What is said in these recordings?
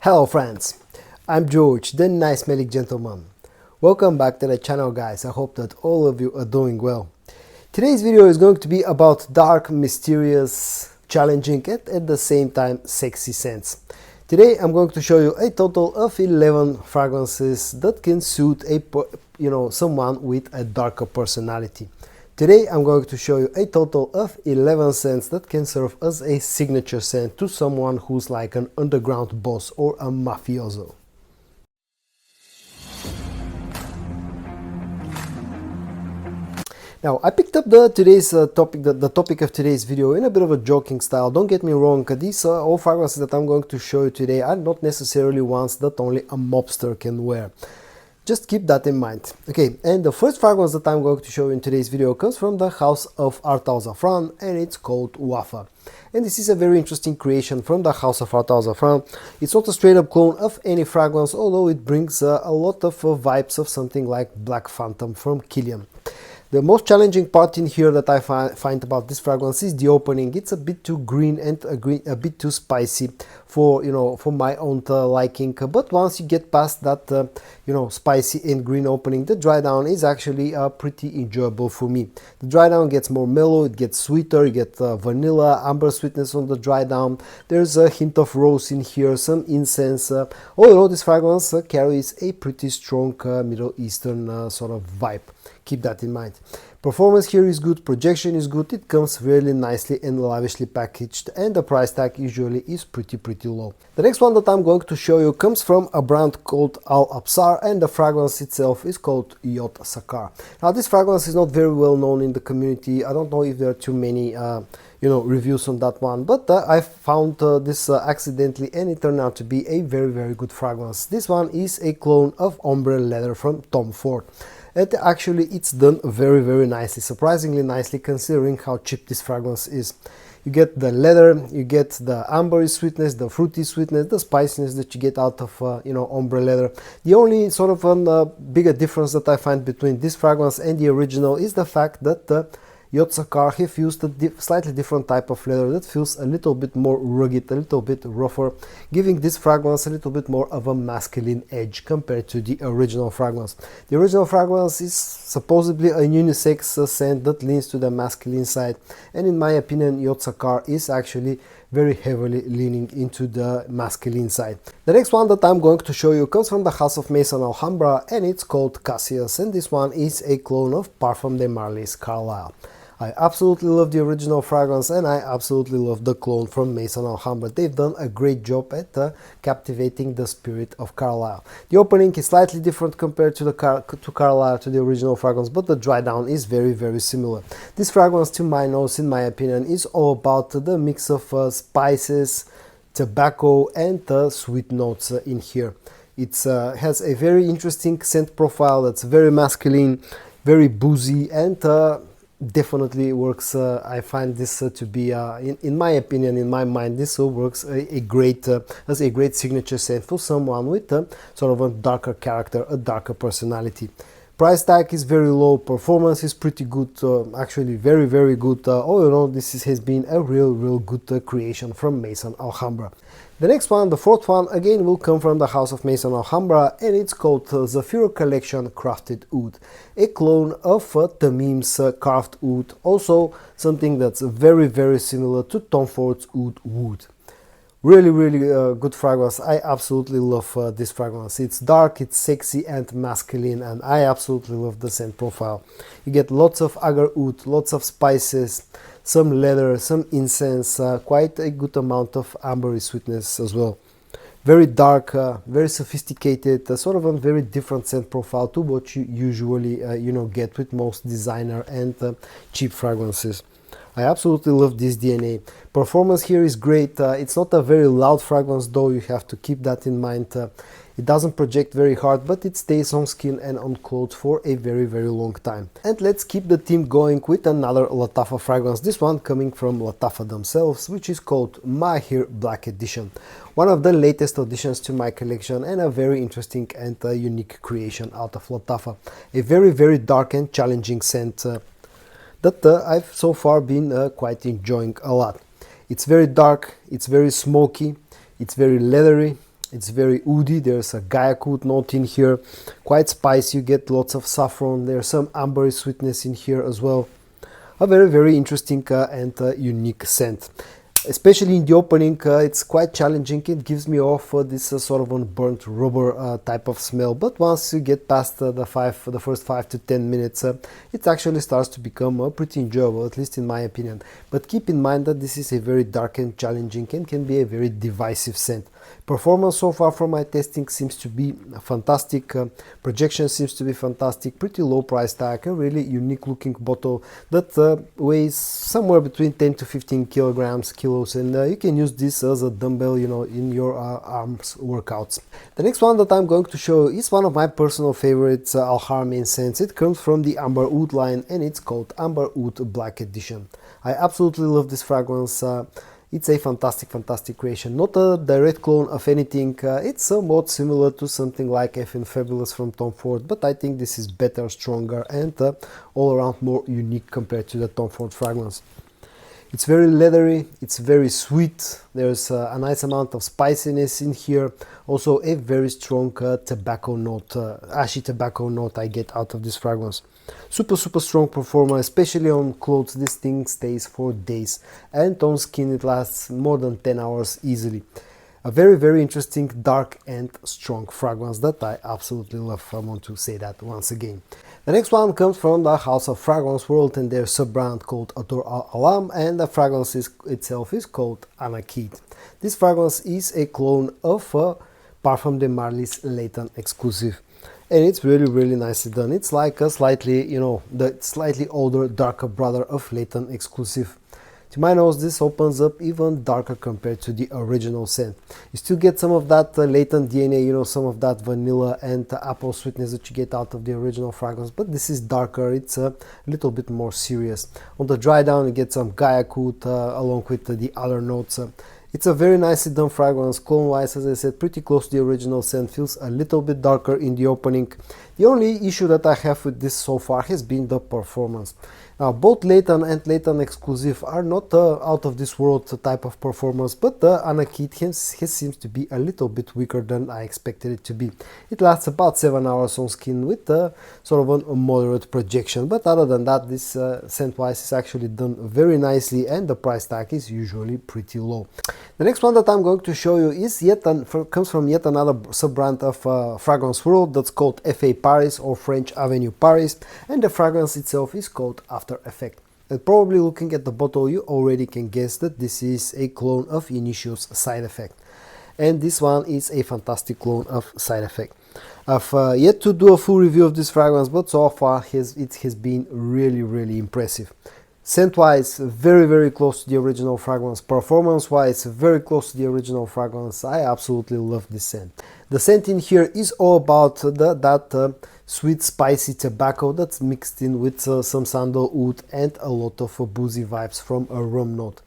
Hello friends, I'm George, the nice smelling gentleman. Welcome back to the channel guys, I hope that all of you are doing well. Today's video is going to be about dark, mysterious, challenging and at the same time sexy scents. Today I'm going to show you a total of 11 fragrances that can suit someone with a darker personality. Today I'm going to show you a total of 11 scents that can serve as a signature scent to someone who's like an underground boss or a mafioso. Now, I picked up the topic of today's video in a bit of a joking style. Don't get me wrong, these all fragrances that I'm going to show you today are not necessarily ones that only a mobster can wear. Just keep that in mind. Okay, and the first fragrance that I'm going to show you in today's video comes from the house of Art Al Zafran, and it's called Waffa. And this is a very interesting creation from the house of Art Al Zafran. It's not a straight up clone of any fragrance, although it brings a lot of vibes of something like Black Phantom from Killian. The most challenging part in here that I find about this fragrance is the opening. It's a bit too green and a bit too spicy for my own liking. But once you get past that spicy and green opening, the dry down is actually pretty enjoyable for me. The dry down gets more mellow, it gets sweeter, you get vanilla, amber sweetness on the dry down. There's a hint of rose in here, some incense. Although this fragrance carries a pretty strong Middle Eastern sort of vibe. Keep that in mind. Performance here is good, projection is good, it comes really nicely and lavishly packaged, and the price tag usually is pretty low. The next one that I'm going to show you comes from a brand called Al Absar, and the fragrance itself is called Yota Sakar. Now this fragrance is not very well known in the community. I don't know if there are too many reviews on that one, but I found this accidentally, and it turned out to be a very good fragrance. This one is a clone of Ombre Leather from Tom Ford. And actually it's done very nicely, surprisingly nicely considering how cheap this fragrance is. You get the leather, you get the ambery sweetness, the fruity sweetness, the spiciness that you get out of Ombre Leather. The only sort of bigger difference that I find between this fragrance and the original is the fact that Jod Saqar have used a slightly different type of leather that feels a little bit more rugged, a little bit rougher, giving this fragrance a little bit more of a masculine edge compared to the original fragrance. The original fragrance is supposedly a unisex scent that leans to the masculine side, and in my opinion Jod Saqar is actually very heavily leaning into the masculine side. The next one that I'm going to show you comes from the house of Maison Alhambra, and it's called Casas, and this one is a clone of Parfum de Marly's Carlisle. I absolutely love the original fragrance, and I absolutely love the clone from Maison Alhambra. They've done a great job at captivating the spirit of Carlisle. The opening is slightly different compared to Carlisle, to the original fragrance, but the dry down is very similar. This fragrance, to my nose, in my opinion, is all about the mix of spices, tobacco and sweet notes in here. It has a very interesting scent profile that's very masculine, very boozy, and definitely works. I find this to be, in my opinion, in my mind, this works as a great signature scent for someone with sort of a darker character, a darker personality. Price tag is very low, performance is pretty good, actually very good. All in all, this has been a real good creation from Maison Alhambra. The next one, the fourth one, again will come from the house of Maison Alhambra, and it's called Zafiro Collection Crafted Oud, a clone of Tamim's Carved Oud, also something that's very similar to Tom Ford's Oud Wood. Really good fragrance. I absolutely love this fragrance. It's dark, it's sexy and masculine, and I absolutely love the scent profile. You get lots of agar oud, lots of spices, some leather, some incense, quite a good amount of ambery sweetness as well. Very dark, very sophisticated, sort of a very different scent profile to what you usually get with most designer and cheap fragrances. I absolutely love this DNA. Performance here is great. It's not a very loud fragrance though, you have to keep that in mind. It doesn't project very hard, but it stays on skin and on clothes for a very long time. And let's keep the theme going with another Lattafa fragrance, this one coming from Lattafa themselves, which is called Maahir Black Edition. One of the latest additions to my collection and a very interesting and unique creation out of Lattafa. A very dark and challenging scent that I've so far been quite enjoying a lot. It's very dark, it's very smoky, it's very leathery, It's very oudi. There's a guaiac note in here, quite spicy. You get lots of saffron. There's some ambery sweetness in here as well. A very interesting and unique scent. Especially in the opening, it's quite challenging. It gives me off this sort of unburnt rubber type of smell, but once you get past the first 5 to 10 minutes, it actually starts to become pretty enjoyable, at least in my opinion. But keep in mind that this is a very dark and challenging and can be a very divisive scent. Performance so far from my testing seems to be fantastic. Projection seems to be fantastic. Pretty low price tag. A really unique looking bottle that weighs somewhere between 10 to 15 kilos, and you can use this as a dumbbell, you know, in your arms workouts. The next one that I'm going to show is one of my personal favorites, Alhambra scents. It comes from the Amber Oud line and it's called Amber Oud Black Edition. I absolutely love this fragrance. It's a fantastic creation. Not a direct clone of anything. It's somewhat similar to something like FN Fabulous from Tom Ford, but I think this is better, stronger, and all around more unique compared to the Tom Ford fragrance. It's very leathery, it's very sweet. There's a nice amount of spiciness in here. Also a very strong tobacco note, ashy tobacco note I get out of this fragrance. Super strong performer, especially on clothes. This thing stays for days, and on skin it lasts more than 10 hours easily. A very interesting, dark and strong fragrance that I absolutely love. I want to say that once again. The next one comes from the House of Fragrance World and their sub-brand called Adore Alam, and the fragrance itself is called Anaqeed. This fragrance is a clone of Parfum de Marly's Leighton exclusive. And it's really nicely done. It's like a slightly, you know, the slightly older, darker brother of Leighton exclusive. To my nose, this opens up even darker compared to the original scent. You still get some of that Leighton DNA, you know, some of that vanilla and apple sweetness that you get out of the original fragrance, but this is darker. It's a little bit more serious. On the dry down, you get some guaiac along with the other notes. It's a very nicely done fragrance. Clone wise, as I said, pretty close to the original scent. Feels a little bit darker in the opening. The only issue that I have with this so far has been the performance. Now, both Leighton and Leighton exclusive are not out of this world type of performance, but the Anaqeed seems to be a little bit weaker than I expected it to be. It lasts about 7 hours on skin with sort of a moderate projection, but other than that, this scent wise is actually done very nicely, and the price tag is usually pretty low. The next one that I'm going to show you is comes from yet another sub-brand of Fragrance World that's called FA Paris or French Avenue Paris, and the fragrance itself is called After Effect. And probably looking at the bottle, you already can guess that this is a clone of Initio's Side Effect. And this one is a fantastic clone of Side Effect. I've yet to do a full review of this fragrance, but so far it has been really impressive. Scent-wise, very close to the original fragrance. Performance-wise, very close to the original fragrance. I absolutely love this scent. The scent in here is all about that sweet, spicy tobacco that's mixed in with some sandalwood and a lot of boozy vibes from a rum note.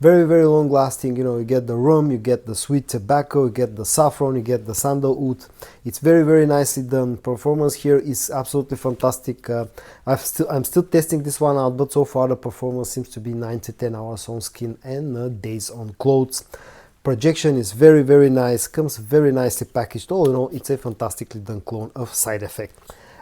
Very long lasting, you know, you get the rum, you get the sweet tobacco, you get the saffron, you get the sandalwood. It's very nicely done. Performance here is absolutely fantastic. I'm still testing this one out, but so far the performance seems to be 9 to 10 hours on skin and days on clothes. Projection is very nice, comes very nicely packaged. All in all, it's a fantastically done clone of Side Effect.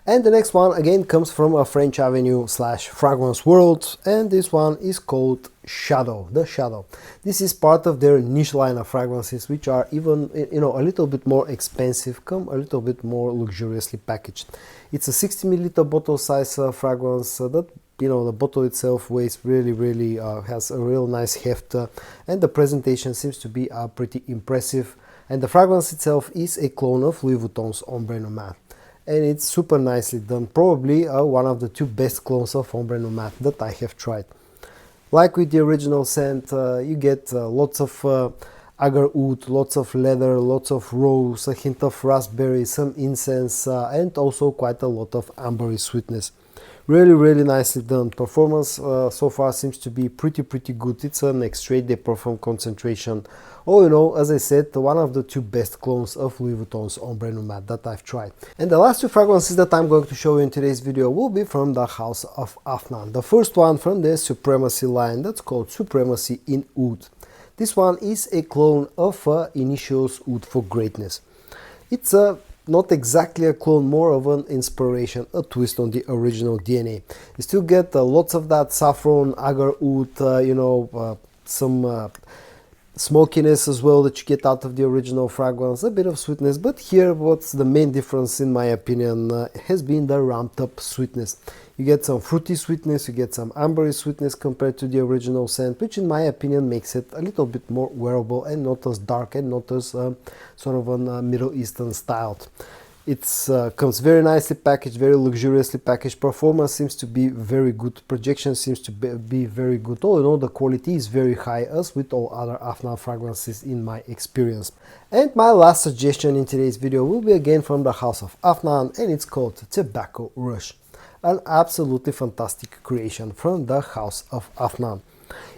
And the next one again comes from a French Avenue / Fragrance World, and this one is called Shadow, the Shadow. This is part of their niche line of fragrances, which are even, you know, a little bit more expensive, come a little bit more luxuriously packaged. It's a 60 milliliter bottle size fragrance that, you know, the bottle itself weighs really has a real nice heft, and the presentation seems to be pretty impressive. And the fragrance itself is a clone of Louis Vuitton's Ombre Nomade. And it's super nicely done. Probably one of the 2 best clones of Ombre Nomade that I have tried. Like with the original scent, you get lots of agar oud, lots of leather, lots of rose, a hint of raspberry, some incense, and also quite a lot of ambery sweetness. Really nicely done. Performance so far seems to be pretty good. It's an extrait de parfum concentration. Oh, you know, as I said, one of the 2 best clones of Louis Vuitton's Ombre Nomade that I've tried. And the last 2 fragrances that I'm going to show you in today's video will be from the house of Afnan. The first one from the Supremacy line, that's called Supremacy in Oud. This one is a clone of Initios Oud for Greatness. It's not exactly a clone, more of an inspiration, a twist on the original DNA. You still get lots of that saffron, agar oud, some smokiness as well that you get out of the original fragrance, a bit of sweetness, but here what's the main difference in my opinion has been the ramped up sweetness. You get some fruity sweetness, you get some ambery sweetness compared to the original scent, which in my opinion makes it a little bit more wearable and not as dark and not as sort of a Middle Eastern styled. It comes very nicely packaged, very luxuriously packaged. Performance seems to be very good. Projection seems to be very good. All in all, the quality is very high, as with all other Afnan fragrances in my experience. And my last suggestion in today's video will be again from the house of Afnan, and it's called Tobacco Rush. An absolutely fantastic creation from the house of Afnan.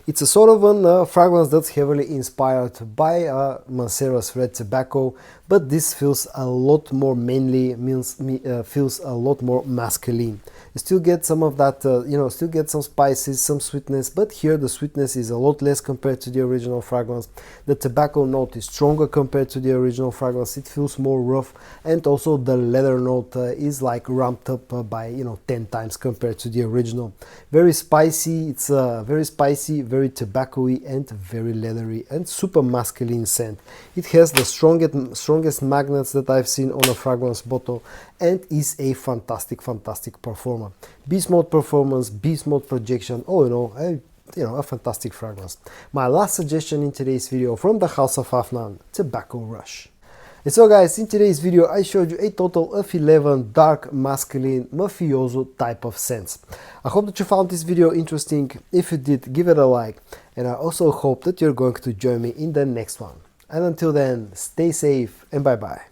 It's a sort of a fragrance that's heavily inspired by Mancera's red tobacco, but this feels a lot more manly, feels a lot more masculine. You still get some of that, still get some spices, some sweetness, but here the sweetness is a lot less compared to the original fragrance. The tobacco note is stronger compared to the original fragrance. It feels more rough, and also the leather note is like ramped up by 10 times compared to the original. Very spicy. It's very spicy, very tobacco-y, and very leathery and super masculine scent. It has the strongest magnets that I've seen on a fragrance bottle, and is a fantastic performer. Beast mode performance, beast mode projection, all in all, a fantastic fragrance. My last suggestion in today's video from the house of Afnan, Tobacco Rush. And so guys, in today's video I showed you a total of 11 dark, masculine, mafioso type of scents. I hope that you found this video interesting. If you did, give it a like, and I also hope that you're going to join me in the next one. And until then, stay safe and bye bye.